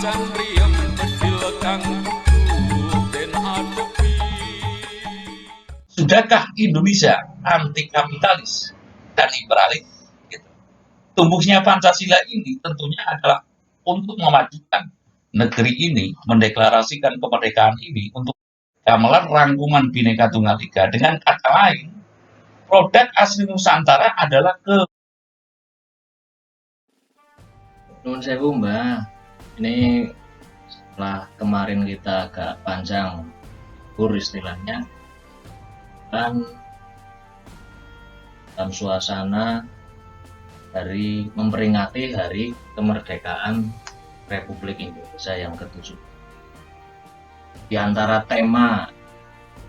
Acan riem bedil kang kudu den adepi. Sudahkah Indonesia anti kapitalis dan liberalis? Gitu. Tumbuhnya Pancasila ini tentunya adalah untuk memajukan negeri ini, mendeklarasikan kemerdekaan ini untuk gamelan rangkuman Bhinneka Tunggal Ika. Dengan kata lain, produk asli Nusantara adalah Nuwun sewu Mbah, ini setelah kemarin kita agak panjang libur istilahnya, kan dalam suasana dari memperingati hari kemerdekaan Republik Indonesia yang ke-7. Di antara tema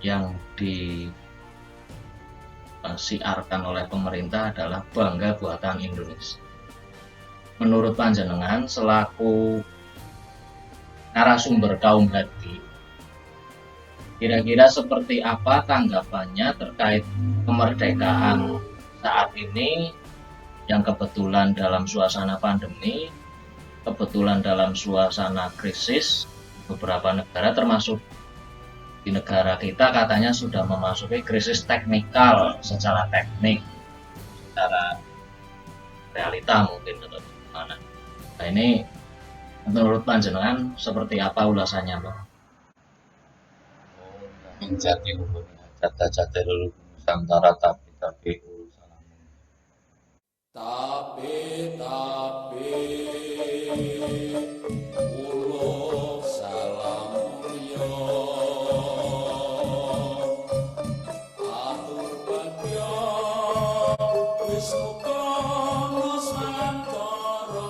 yang disiarkan oleh pemerintah adalah bangga buatan Indonesia. Menurut panjenengan selaku narasumber kaum hati, kira-kira seperti apa tanggapannya terkait kemerdekaan saat ini yang kebetulan dalam suasana pandemi, kebetulan dalam suasana krisis, beberapa negara termasuk di negara kita katanya sudah memasuki krisis teknikal secara teknik, secara realita mungkin atau gimana. Nah ini menurut panjenengan seperti apa ulasannya, Bang? jati luhur, jata-jata leluhur Nusantara tapi urusan Tapi uluk salam mulya atur bagya Wisnu Kana Santara.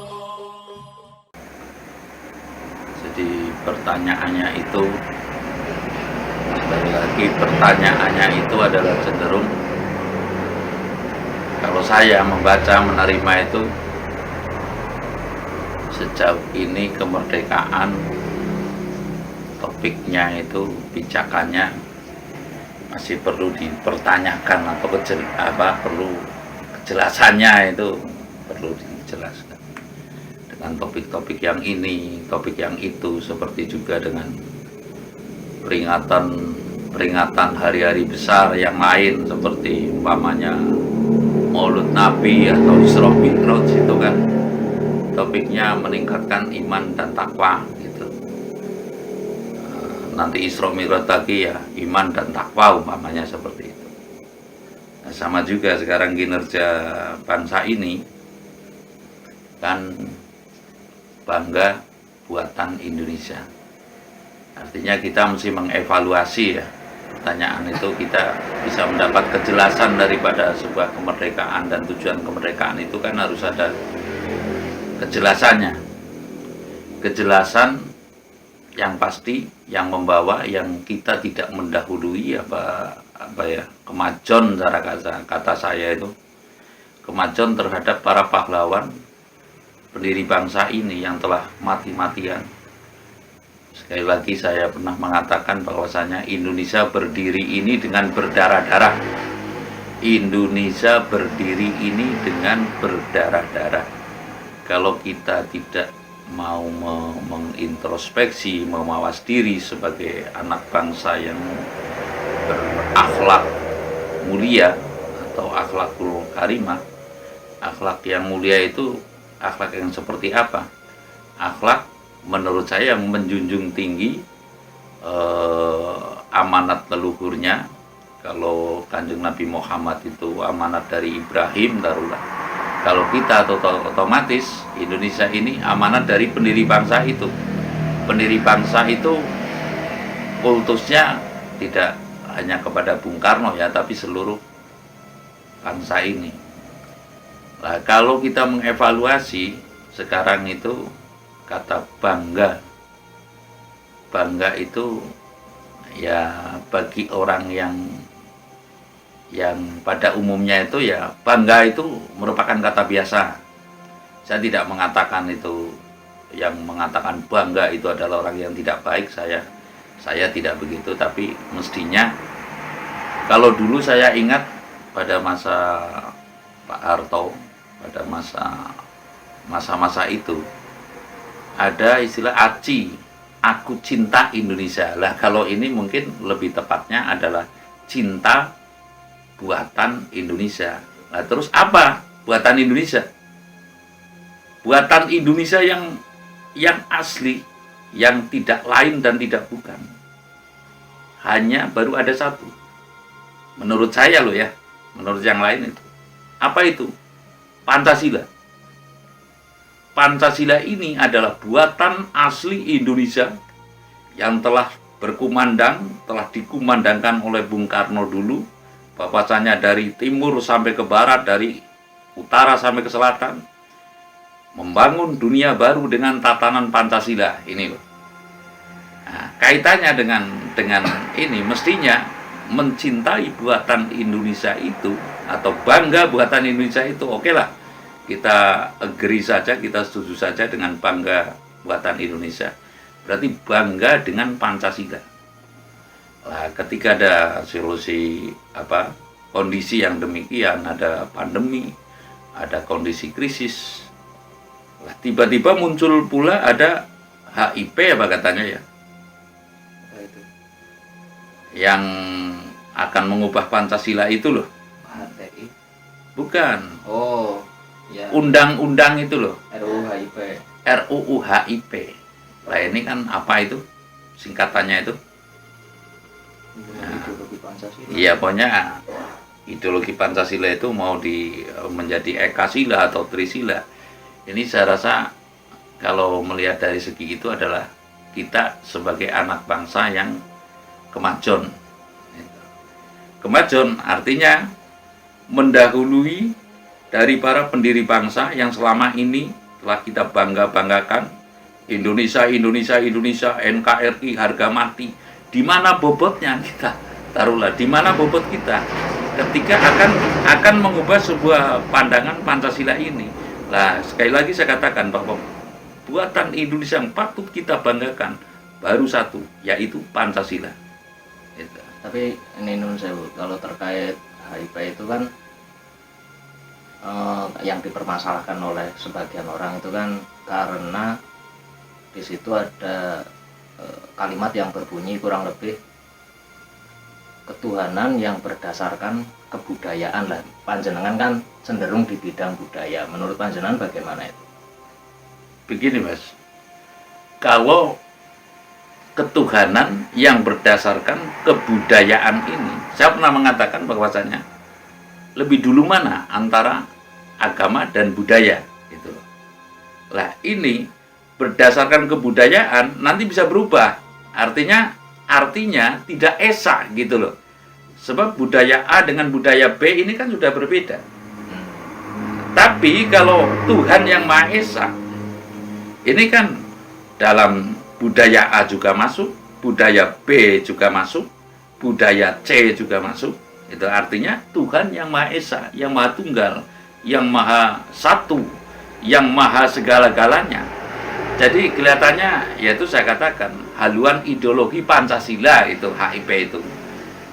Jadi pertanyaannya itu, sekali lagi pertanyaannya itu adalah cenderung, kalau saya membaca menerima itu, sejauh ini kemerdekaan topiknya itu pijakannya masih perlu dipertanyakan atau perlu kejelasannya itu perlu dijelaskan dengan topik-topik yang ini, topik yang itu, seperti juga dengan peringatan hari-hari besar yang lain seperti umpamanya Maulud Nabi atau Isra Mi'raj, itu kan topiknya meningkatkan iman dan takwa gitu. Nanti Isra Mi'raj lagi ya iman dan takwa umpamanya seperti itu. Nah, sama juga sekarang kinerja bangsa ini kan bangga buatan Indonesia. Artinya kita mesti mengevaluasi ya. Pertanyaan itu kita bisa mendapat kejelasan daripada sebuah kemerdekaan, dan tujuan kemerdekaan itu kan harus ada kejelasannya. Kejelasan yang pasti, yang membawa, yang kita tidak mendahului kemajon, cara kata saya itu kemajon terhadap para pahlawan pendiri bangsa ini yang telah mati-matian. Sekali lagi saya pernah mengatakan bahwasanya Indonesia berdiri ini dengan berdarah-darah. Indonesia berdiri ini dengan berdarah-darah. Kalau kita tidak mau mengintrospeksi, memawas diri sebagai anak bangsa yang berakhlak mulia atau akhlakul karimah, akhlak yang mulia itu akhlak yang seperti apa? Akhlak menurut saya yang menjunjung tinggi amanat leluhurnya. Kalau Kanjeng Nabi Muhammad itu amanat dari Ibrahim darulah. Kalau kita otomatis Indonesia ini amanat dari pendiri bangsa itu. Pendiri bangsa itu kultusnya tidak hanya kepada Bung Karno ya, tapi seluruh bangsa ini. Nah, kalau kita mengevaluasi sekarang itu kata bangga itu ya bagi orang yang pada umumnya itu ya bangga itu merupakan kata biasa. Saya tidak mengatakan itu, yang mengatakan bangga itu adalah orang yang tidak baik. Saya tidak begitu, tapi mestinya kalau dulu saya ingat pada masa Pak Harto, pada masa-masa itu ada istilah ACI, aku cinta Indonesia. Lah kalau ini mungkin lebih tepatnya adalah cinta buatan Indonesia. Nah terus apa buatan Indonesia? Buatan Indonesia yang asli, yang tidak lain dan tidak bukan. Hanya baru ada satu. Menurut saya loh ya, menurut yang lain itu. Apa itu? Pancasila. Pancasila ini adalah buatan asli Indonesia yang telah dikumandangkan oleh Bung Karno dulu, bahwasanya dari timur sampai ke barat, dari utara sampai ke selatan, membangun dunia baru dengan tatanan Pancasila ini loh. Nah, kaitannya dengan ini mestinya mencintai buatan Indonesia itu atau bangga buatan Indonesia itu, oke lah. Kita agree saja, kita setuju saja dengan bangga buatan Indonesia. Berarti bangga dengan Pancasila. Nah, ketika ada solusi kondisi yang demikian, ada pandemi, ada kondisi krisis, lah tiba-tiba muncul pula ada HIP apa katanya ya? Apa itu? Yang akan mengubah Pancasila itu loh. HTI. Bukan. Oh, ya. Undang-undang itu loh. RUU HIP. RUU HIP. Lah ini kan apa itu? Singkatannya itu? Ideologi Pancasila. Iya, pokoknya ideologi Pancasila itu mau menjadi Ekasila atau Trisila. Ini saya rasa kalau melihat dari segi itu adalah kita sebagai anak bangsa yang kemajon. Kemajon artinya mendahului dari para pendiri bangsa yang selama ini telah kita bangga-banggakan. Indonesia, Indonesia, Indonesia, NKRI, harga mati. Di mana bobotnya kita? Taruhlah, di mana bobot kita ketika akan mengubah sebuah pandangan Pancasila ini. Nah, sekali lagi saya katakan bahwa buatan Indonesia yang patut kita banggakan baru satu, yaitu Pancasila. Gitu. Tapi ini Nun Sewu, kalau terkait HIP itu kan yang dipermasalahkan oleh sebagian orang itu kan karena di situ ada kalimat yang berbunyi kurang lebih ketuhanan yang berdasarkan kebudayaan lah. Panjenengan kan cenderung di bidang budaya. Menurut panjenengan bagaimana itu? Begini Mas, kalau ketuhanan yang berdasarkan kebudayaan ini, saya pernah mengatakan bahwasanya lebih dulu mana antara agama dan budaya gitu. Lah ini berdasarkan kebudayaan nanti bisa berubah. Artinya tidak esa gitu loh. Sebab budaya A dengan budaya B ini kan sudah berbeda. Tapi kalau Tuhan yang Maha Esa ini kan dalam budaya A juga masuk, budaya B juga masuk, budaya C juga masuk. Itu artinya Tuhan yang Maha Esa, yang Maha Tunggal, yang Maha Satu, yang Maha segala-galanya. Jadi kelihatannya, yaitu saya katakan haluan ideologi Pancasila itu, HIP itu,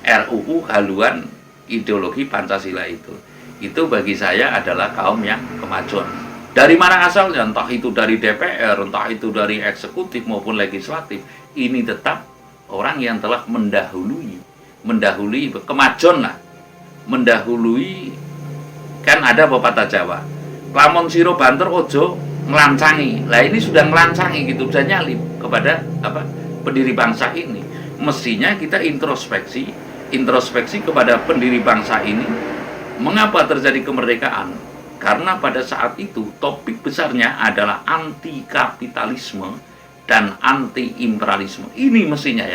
RUU haluan ideologi Pancasila itu bagi saya adalah kaum yang kemajuan. Dari mana asalnya? Entah itu dari DPR, entah itu dari eksekutif maupun legislatif, ini tetap orang yang telah mendahului kemajuan lah, mendahului. Kan ada pepatah Jawa, lamun siro banter ojo ngelancangi. Lah ini sudah ngelancangi gitu, sudah nyalip kepada pendiri bangsa ini. Mestinya kita introspeksi kepada pendiri bangsa ini. Mengapa terjadi kemerdekaan? Karena pada saat itu topik besarnya adalah anti kapitalisme dan anti imperialisme. Ini mestinya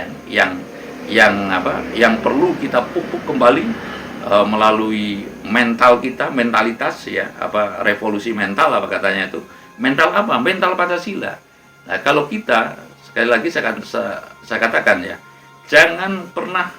yang perlu kita pupuk kembali melalui mental kita, mentalitas ya, revolusi mental apa katanya itu. Mental apa? Mental Pancasila. Nah, kalau kita sekali lagi saya katakan ya, jangan pernah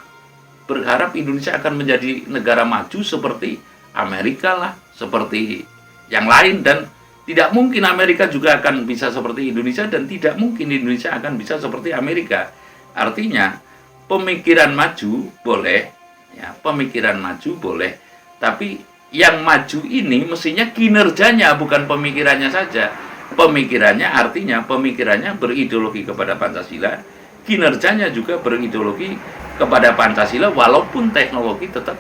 berharap Indonesia akan menjadi negara maju seperti Amerika lah, seperti yang lain, dan tidak mungkin Amerika juga akan bisa seperti Indonesia, dan tidak mungkin Indonesia akan bisa seperti Amerika. Artinya pemikiran maju boleh, ya, pemikiran maju boleh, tapi yang maju ini mestinya kinerjanya bukan pemikirannya saja. pemikirannya, artinya pemikirannya berideologi kepada Pancasila, kinerjanya juga berideologi kepada Pancasila, walaupun teknologi tetap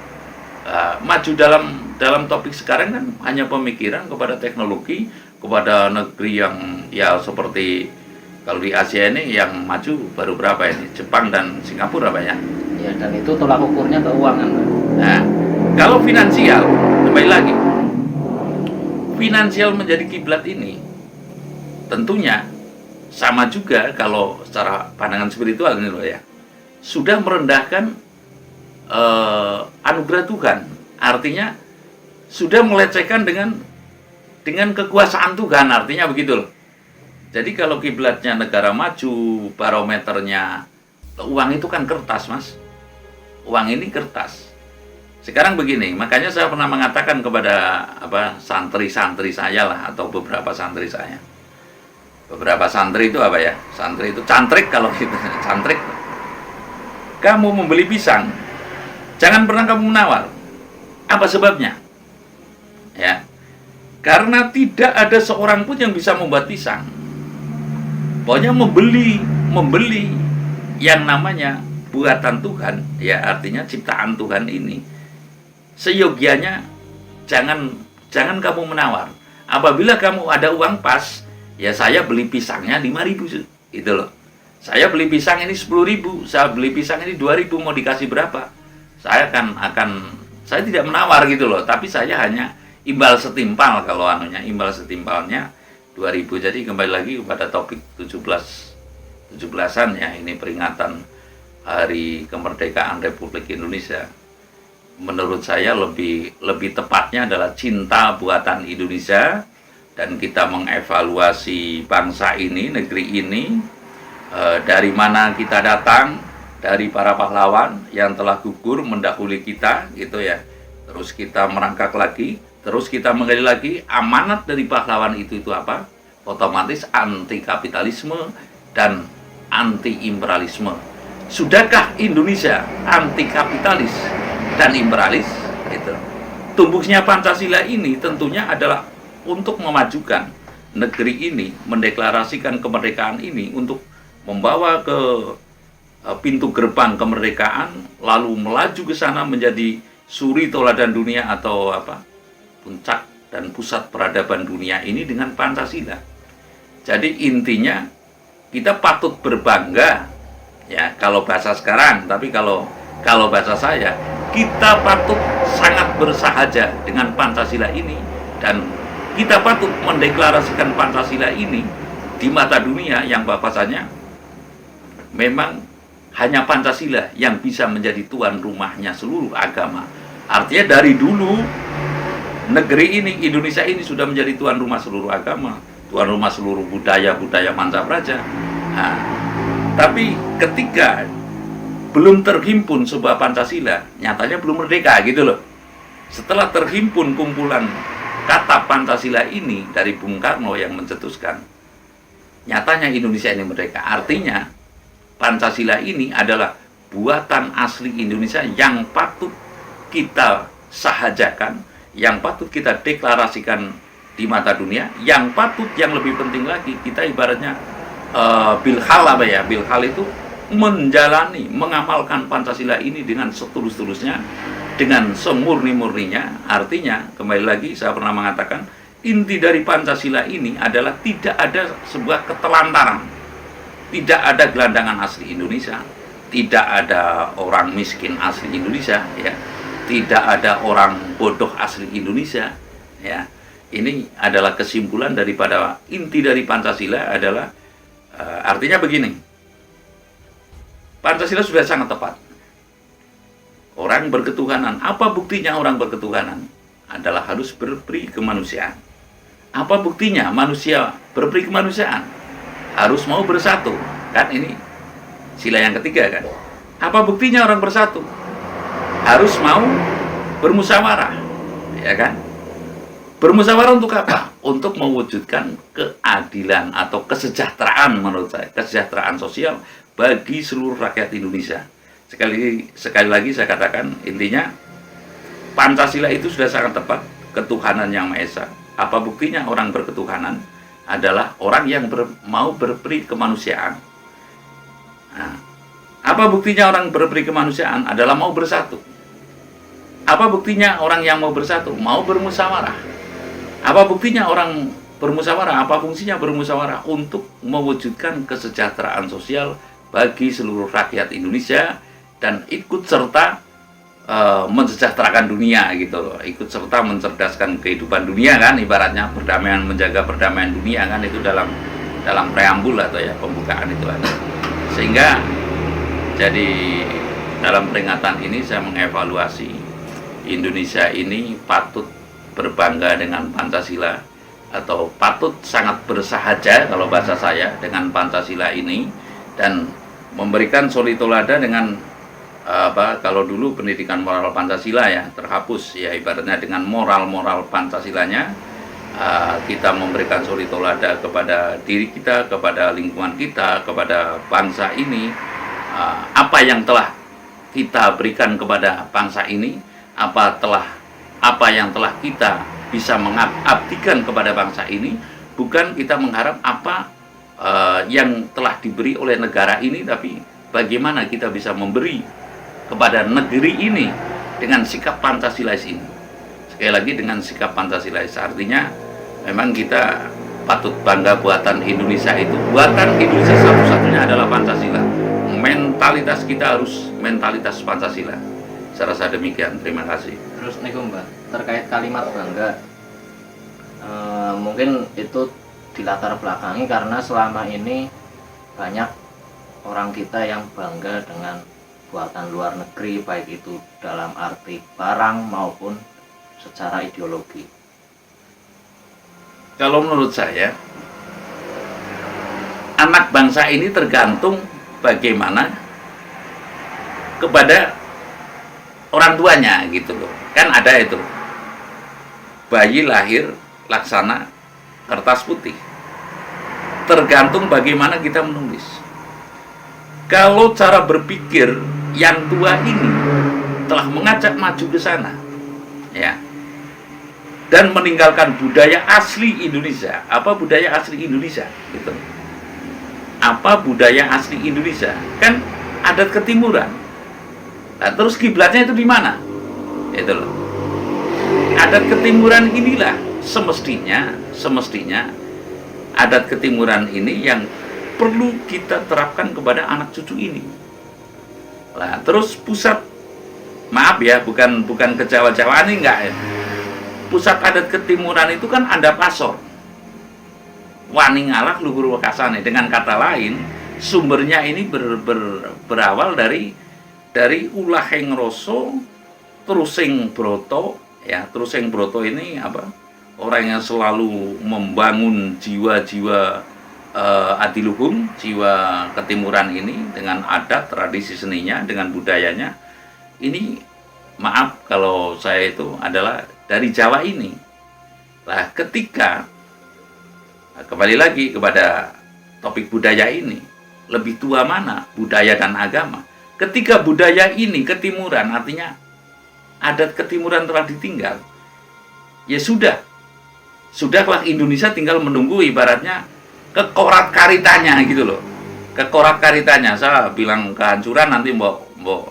maju. Dalam topik sekarang kan hanya pemikiran kepada teknologi, kepada negeri yang ya seperti kalau di Asia ini yang maju baru berapa ini, Jepang dan Singapura Pak ya. Ya, dan itu tolak ukurnya keuangan, Pak. Nah, kalau finansial, kembali lagi, finansial menjadi kiblat ini tentunya sama juga kalau secara pandangan spiritual ini loh ya, sudah merendahkan anugerah Tuhan. Artinya sudah melecehkan dengan kekuasaan Tuhan, artinya begitu loh. Jadi kalau kiblatnya negara maju, barometernya uang itu kan kertas, Mas. Uang ini kertas. Sekarang begini, makanya saya pernah mengatakan kepada santri-santri saya lah, atau beberapa santri saya. Beberapa santri itu apa ya? Santri itu cantrik kalau gitu, cantrik. Kamu membeli pisang, jangan pernah kamu menawar. Apa sebabnya? Ya. Karena tidak ada seorang pun yang bisa membuat pisang. Pokoknya membeli yang namanya buatan Tuhan, ya artinya ciptaan Tuhan ini, seyogianya jangan kamu menawar. Apabila kamu ada uang pas, ya saya beli pisangnya 5.000 itu loh. Saya beli pisang ini 10.000, saya beli pisang ini 2.000, mau dikasih berapa? Saya saya tidak menawar gitu loh, tapi saya hanya imbal setimpal. Kalau imbal setimpalnya 2.000. Jadi kembali lagi kepada topik 17-an ya, ini peringatan Hari Kemerdekaan Republik Indonesia. Menurut saya lebih tepatnya adalah cinta buatan Indonesia, dan kita mengevaluasi bangsa ini, negeri ini, dari mana kita datang, dari para pahlawan yang telah gugur mendahului kita gitu ya. Terus kita merangkak lagi, terus kita menggali lagi amanat dari pahlawan itu apa? Otomatis anti kapitalisme dan anti imperialisme. Sudahkah Indonesia anti kapitalis dan imperialis? Itu. Tumbuhnya Pancasila ini tentunya adalah untuk memajukan negeri ini, mendeklarasikan kemerdekaan ini, untuk membawa ke pintu gerbang kemerdekaan, lalu melaju ke sana menjadi suri toladan dunia atau puncak dan pusat peradaban dunia ini dengan Pancasila. Jadi intinya kita patut berbangga ya kalau bahasa sekarang, tapi kalau bahasa saya, kita patut sangat bersahaja dengan Pancasila ini, dan kita patut mendeklarasikan Pancasila ini di mata dunia yang bahwasanya memang hanya Pancasila yang bisa menjadi tuan rumahnya seluruh agama. Artinya dari dulu negeri ini, Indonesia ini sudah menjadi tuan rumah seluruh agama, tuan rumah seluruh budaya Mancapraja. Nah, tapi ketika belum terhimpun sebuah Pancasila, nyatanya belum merdeka gitu loh. Setelah terhimpun kumpulan kata Pancasila ini dari Bung Karno yang mencetuskan, nyatanya Indonesia ini merdeka. Artinya Pancasila ini adalah buatan asli Indonesia yang patut kita sahajakan, yang patut kita deklarasikan di mata dunia, yang lebih penting lagi, kita ibaratnya bilhal bilhal itu menjalani, mengamalkan Pancasila ini dengan setulus-tulusnya, dengan semurni-murninya. Artinya, kembali lagi saya pernah mengatakan, inti dari Pancasila ini adalah tidak ada sebuah ketelantaran. Tidak ada gelandangan asli Indonesia, tidak ada orang miskin asli Indonesia, ya, tidak ada orang bodoh asli Indonesia, ya. Ini adalah kesimpulan daripada inti dari Pancasila adalah artinya begini. Pancasila sudah sangat tepat. Orang berketuhanan. Apa buktinya orang berketuhanan? Adalah harus berperi kemanusiaan. Apa buktinya manusia berperi kemanusiaan? Harus mau bersatu, kan ini sila yang ketiga kan. Apa buktinya orang bersatu? Harus mau bermusyawarah, ya kan? Bermusyawarah untuk apa? Untuk mewujudkan keadilan atau kesejahteraan, menurut saya, kesejahteraan sosial bagi seluruh rakyat Indonesia. Sekali lagi saya katakan, intinya Pancasila itu sudah sangat tepat, ketuhanan yang Maha Esa. Apa buktinya orang berketuhanan? adalah orang yang mau berperi kemanusiaan. Nah, apa buktinya orang berperi kemanusiaan adalah mau bersatu? Apa buktinya orang yang mau bersatu? Mau bermusyawarah. Apa buktinya orang bermusyawarah? Apa fungsinya bermusyawarah? Untuk mewujudkan kesejahteraan sosial bagi seluruh rakyat Indonesia dan ikut serta mensejahterakan dunia gitu loh, ikut serta mencerdaskan kehidupan dunia kan, ibaratnya perdamaian, menjaga perdamaian dunia kan, itu dalam preambul atau ya pembukaan itu ada. Sehingga jadi dalam peringatan ini saya mengevaluasi Indonesia ini patut berbangga dengan Pancasila, atau patut sangat bersahaja kalau bahasa saya dengan Pancasila ini, dan memberikan suri teladan dengan kalau dulu pendidikan moral Pancasila ya terhapus ya, ibaratnya dengan moral Pancasilanya kita memberikan suri teladan kepada diri kita, kepada lingkungan kita, kepada bangsa ini, apa yang telah kita berikan kepada bangsa ini, apa yang telah kita bisa mengabdikan kepada bangsa ini, bukan kita mengharap apa yang telah diberi oleh negara ini, tapi bagaimana kita bisa memberi kepada negeri ini dengan sikap Pancasilais ini. Sekali lagi, dengan sikap Pancasilais, artinya memang kita patut bangga buatan Indonesia itu. Buatan Indonesia satu-satunya adalah Pancasila. Mentalitas kita harus mentalitas Pancasila. Saya rasa demikian. Terima kasih. Terus nih Mbak, terkait kalimat bangga, mungkin itu dilatar belakangi karena selama ini banyak orang kita yang bangga dengan buatan luar negeri, baik itu dalam arti barang maupun secara ideologi. Kalau menurut saya, anak bangsa ini tergantung bagaimana kepada orang tuanya gitu loh. Kan ada itu, bayi lahir laksana kertas putih, tergantung bagaimana kita menulis. Kalau cara berpikir yang tua ini telah mengajak maju ke sana, ya, dan meninggalkan budaya asli Indonesia. Apa budaya asli Indonesia? Gitu. Apa budaya asli Indonesia? Kan adat ketimuran. Nah, terus kiblatnya itu di mana? Itu loh. Adat ketimuran inilah semestinya adat ketimuran ini yang perlu kita terapkan kepada anak cucu ini. Nah, terus pusat, maaf ya, bukan kejawa-jawaan ini enggak ya. Pusat adat ketimuran itu kan ada Pasor, Wani Ngalak luhur Wekasane. Dengan kata lain, sumbernya ini berawal dari ulahing rasa trusing broto ya. Trusing broto ini apa? Orang yang selalu membangun jiwa-jiwa adiluhung, jiwa ketimuran ini dengan adat, tradisi seninya, dengan budayanya. Ini maaf kalau saya itu adalah dari Jawa ini. Nah, ketika kembali lagi kepada topik budaya ini, lebih tua mana budaya dan agama? Ketika budaya ini ketimuran, artinya adat ketimuran telah ditinggal, ya sudahlah Indonesia tinggal menunggu, ibaratnya kekorat karitanya gitu loh. Kekorat karitanya, saya bilang kehancuran nanti mbok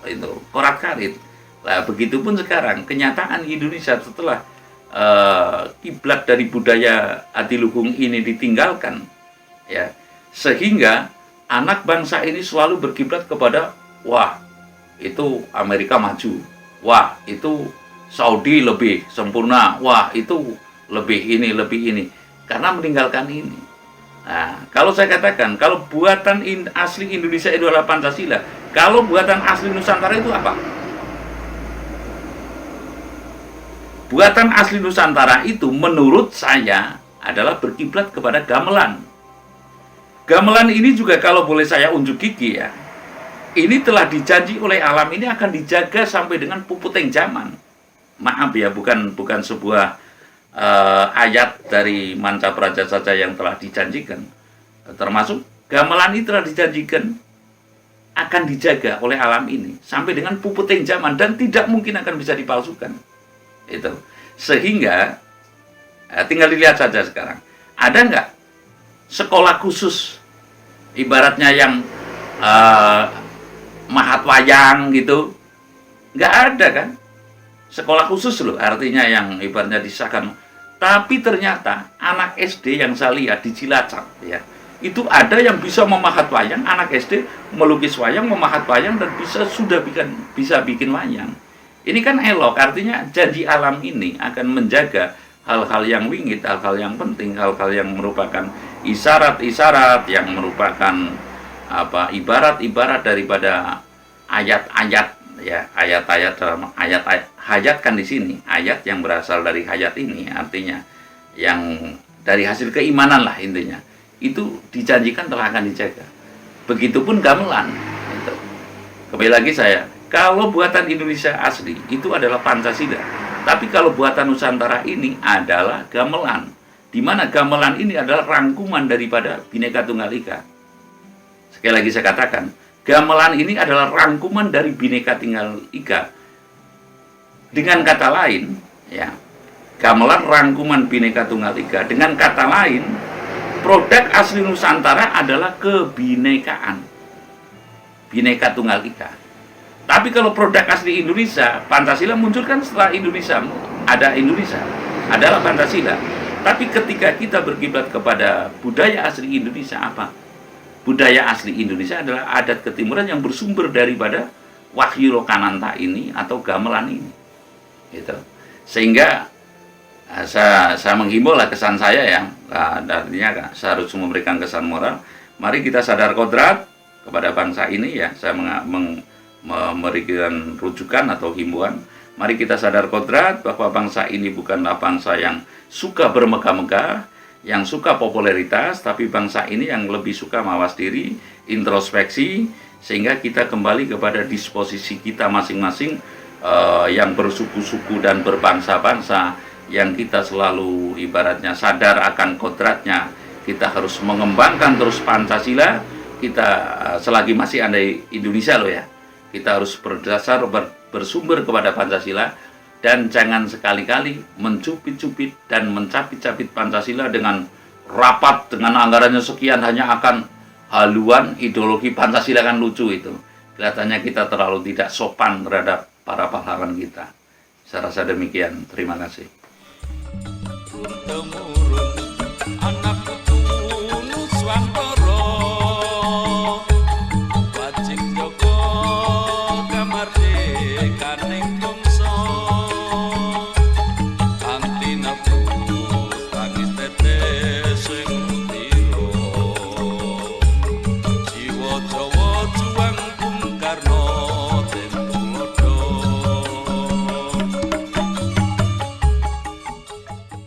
itu korat karit. Nah, begitupun sekarang kenyataan Indonesia setelah kiblat dari budaya adiluhung ini ditinggalkan, ya, sehingga anak bangsa ini selalu berkiblat kepada, wah itu Amerika maju, wah itu Saudi lebih sempurna, wah itu lebih ini, karena meninggalkan ini. Nah, kalau saya katakan, kalau buatan asli Indonesia itu adalah Pancasila, kalau buatan asli Nusantara itu apa? Buatan asli Nusantara itu menurut saya adalah berkiblat kepada gamelan. Gamelan ini juga kalau boleh saya unjuk gigi ya, ini telah dijanji oleh alam ini akan dijaga sampai dengan puputeng zaman. Maaf ya, bukan sebuah ayat dari Mancapraja saja yang telah dijanjikan. Termasuk gamelan ini telah dijanjikan akan dijaga oleh alam ini sampai dengan puputeng zaman dan tidak mungkin akan bisa dipalsukan. Itu. Sehingga tinggal dilihat saja sekarang. Ada nggak sekolah khusus, ibaratnya yang mahat wayang gitu, nggak ada kan? Sekolah khusus loh, artinya yang ibaratnya disahkan. Tapi ternyata anak SD yang saya lihat di Cilacap ya, itu ada yang bisa memahat wayang, anak SD melukis wayang, memahat wayang, dan bisa bikin wayang. Ini kan elok, artinya janji alam ini akan menjaga hal-hal yang wingit, hal-hal yang penting, hal-hal yang merupakan isyarat-isyarat, yang merupakan ibarat-ibarat daripada ayat-ayat ya, ayat-ayat dalam ayat-ayat hayat kan di sini, ayat yang berasal dari hayat ini, artinya yang dari hasil keimanan lah intinya. Itu dijanjikan telah akan dijaga. Begitupun gamelan. Gitu. Kembali lagi saya, kalau buatan Indonesia asli itu adalah Pancasila. Tapi kalau buatan Nusantara ini adalah gamelan. Di mana gamelan ini adalah rangkuman daripada Bhinneka Tunggal Ika. Sekali lagi saya katakan, gamelan ini adalah rangkuman dari Bhinneka Tunggal Ika. Dengan kata lain, ya, gamelan rangkuman Bhinneka Tunggal Ika. Dengan kata lain, produk asli Nusantara adalah kebinekaan, Bhinneka Tunggal Ika. Tapi kalau produk asli Indonesia, Pancasila muncul kan setelah Indonesia, adalah Pancasila. Tapi ketika kita berkiblat kepada budaya asli Indonesia, apa? Budaya asli Indonesia adalah adat ketimuran yang bersumber daripada Wahyu Lokananta ini atau gamelan ini. Gitu. Sehingga saya menghimbau lah, kesan saya ya, artinya saya harus memberikan kesan moral. Mari kita sadar kodrat kepada bangsa ini ya. Saya memberikan rujukan atau himbauan. Mari kita sadar kodrat bahwa bangsa ini bukanlah bangsa yang suka bermegah-megah, yang suka popularitas, tapi bangsa ini yang lebih suka mawas diri, introspeksi, sehingga kita kembali kepada disposisi kita masing-masing, yang bersuku-suku dan berbangsa-bangsa, yang kita selalu ibaratnya sadar akan kodratnya. Kita harus mengembangkan terus Pancasila. Kita selagi masih ada Indonesia loh ya, kita harus bersumber kepada Pancasila, dan jangan sekali-kali mencubit-cubit dan mencapit-capit Pancasila dengan rapat, dengan anggarannya sekian hanya akan haluan ideologi Pancasila. Kan lucu itu, kelihatannya kita terlalu tidak sopan terhadap para pahlawan kita. Saya rasa demikian. Terima kasih. Temu